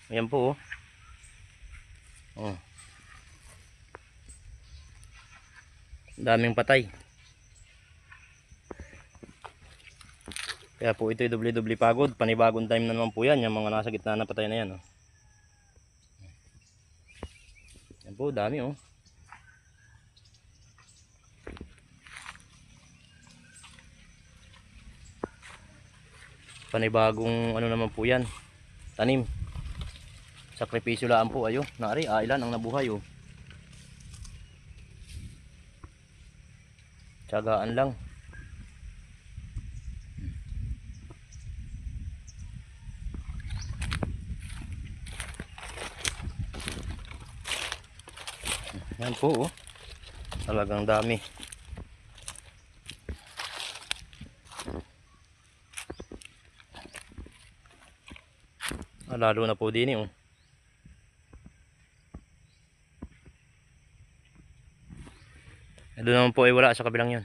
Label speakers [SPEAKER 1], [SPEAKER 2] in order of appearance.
[SPEAKER 1] Ayan po, oh. Oh. Daming patay. Kaya po ito'y doble-doble pagod. Panibagong time na naman po yan. Yung mga nasa gitna na patay na yan, oh. Yan po, dami, oh. Panibagong ano naman po yan, tanim. Sakripisyo lang po, ayo. Naari, ilan ang nabuhay, oh. Tiyagaan lang. Yan po, oh. Talagang dami. Lalo na po din, oh. Doon naman po ay wala sa kabilang yan.